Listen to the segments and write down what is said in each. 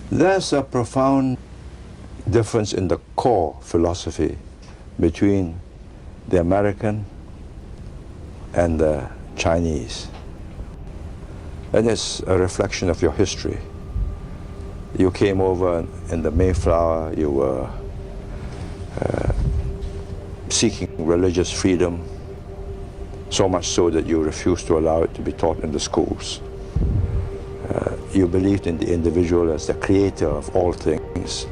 There's a profound difference in the core philosophy between the American and the Chinese. And it's a reflection of your history. You came over in the Mayflower, you were seeking religious freedom, so much so that you refused to allow it to be taught in the schools. You believed in the individual as the creator of all things.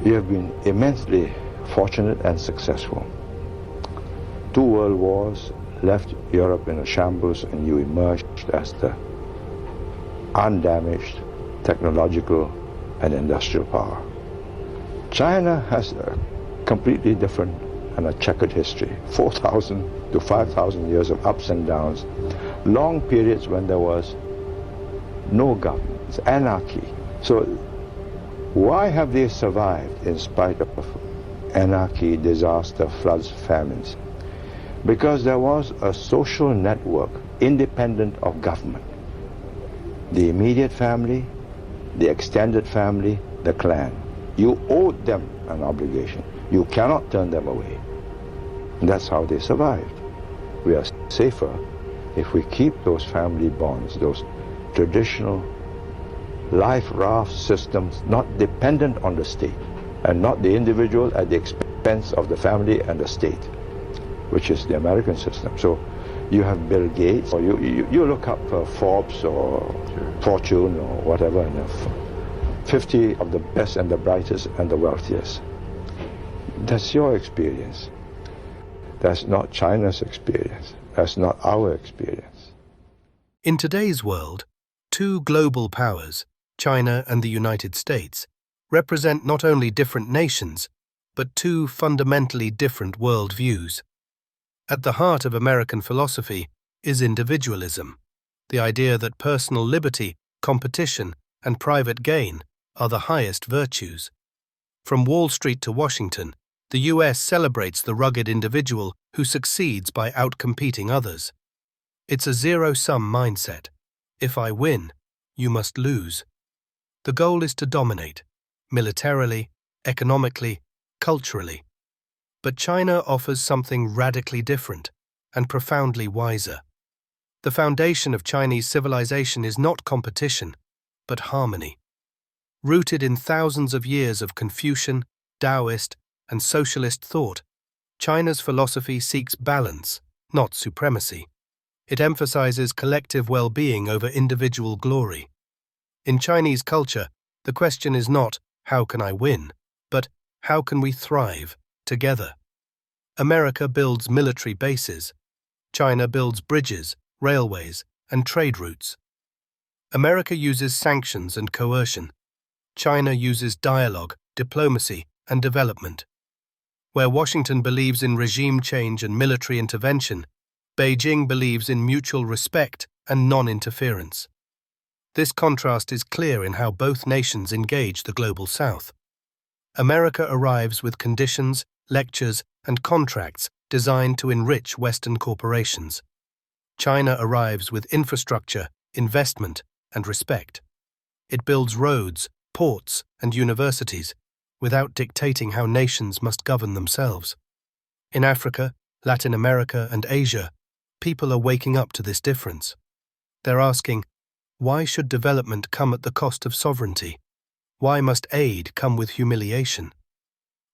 You have been immensely fortunate and successful. 2 world wars left Europe in a shambles, and you emerged as the undamaged technological and industrial power. China has a completely different and a checkered history. 4,000 to 5,000 years of ups and downs, long periods when there was no government, anarchy. So why have they survived in spite of anarchy, disaster, floods, famines? Because there was a social network independent of government. The immediate family, the extended family, the clan. You owed them an obligation. You cannot turn them away. And that's how they survived. We are safer if we keep those family bonds, those traditional life raft systems, not dependent on the state, and not the individual at the expense of the family and the state, which is the American system. So you have Bill Gates, or you look up Forbes or Fortune or whatever, and 50 of the best and the brightest and the wealthiest. That's your experience. That's not China's experience. That's not our experience. In today's world, 2 global powers, China and the United States, represent not only different nations, but 2 fundamentally different worldviews. At the heart of American philosophy is individualism, the idea that personal liberty, competition, and private gain are the highest virtues. From Wall Street to Washington, the US celebrates the rugged individual who succeeds by outcompeting others. It's a zero-sum mindset. If I win, you must lose. The goal is to dominate, militarily, economically, culturally. But China offers something radically different and profoundly wiser. The foundation of Chinese civilization is not competition, but harmony. Rooted in thousands of years of Confucian, Taoist, and socialist thought, China's philosophy seeks balance, not supremacy. It emphasizes collective well-being over individual glory. In Chinese culture, the question is not, how can I win, but how can we thrive together? America builds military bases. China builds bridges, railways, and trade routes. America uses sanctions and coercion. China uses dialogue, diplomacy, and development. Where Washington believes in regime change and military intervention, Beijing believes in mutual respect and non-interference. This contrast is clear in how both nations engage the global South. America arrives with conditions, lectures, and contracts designed to enrich Western corporations. China arrives with infrastructure, investment, and respect. It builds roads, ports, and universities without dictating how nations must govern themselves. In Africa, Latin America, and Asia, people are waking up to this difference. They're asking, why should development come at the cost of sovereignty? Why must aid come with humiliation?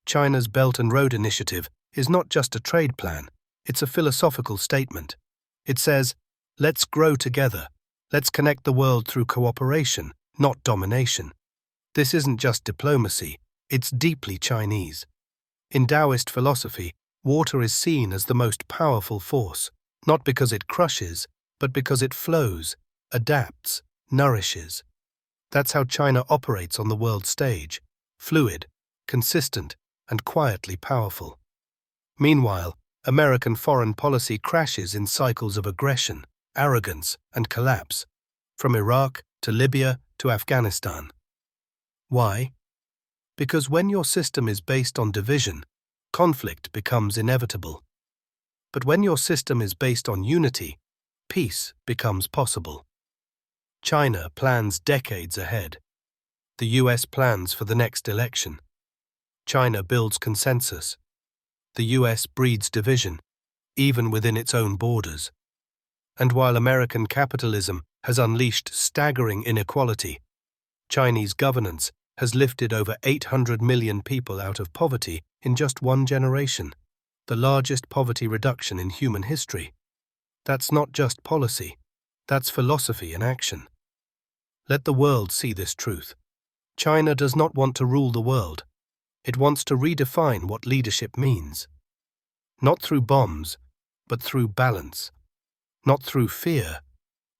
China's Belt and Road Initiative is not just a trade plan, it's a philosophical statement. It says, let's grow together, let's connect the world through cooperation, not domination. This isn't just diplomacy, it's deeply Chinese. In Taoist philosophy, water is seen as the most powerful force, not because it crushes, but because it flows, adapts, nourishes. That's how China operates on the world stage, fluid, consistent, and quietly powerful. Meanwhile, American foreign policy crashes in cycles of aggression, arrogance, and collapse, from Iraq to Libya to Afghanistan. Why? Because when your system is based on division, conflict becomes inevitable. But when your system is based on unity, peace becomes possible. China plans decades ahead. The US plans for the next election. China builds consensus. The US breeds division, even within its own borders. And while American capitalism has unleashed staggering inequality, Chinese governance has lifted over 800 million people out of poverty in just one generation, the largest poverty reduction in human history. That's not just policy, that's philosophy in action. Let the world see this truth. China does not want to rule the world. It wants to redefine what leadership means. Not through bombs, but through balance. Not through fear,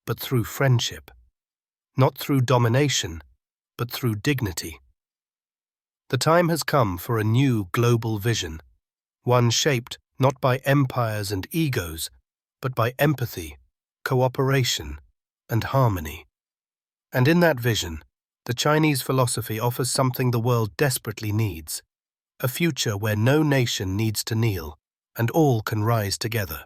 but through friendship. Not through domination, but through dignity. The time has come for a new global vision, one shaped not by empires and egos, but by empathy, cooperation, and harmony. And in that vision, the Chinese philosophy offers something the world desperately needs, a future where no nation needs to kneel and all can rise together.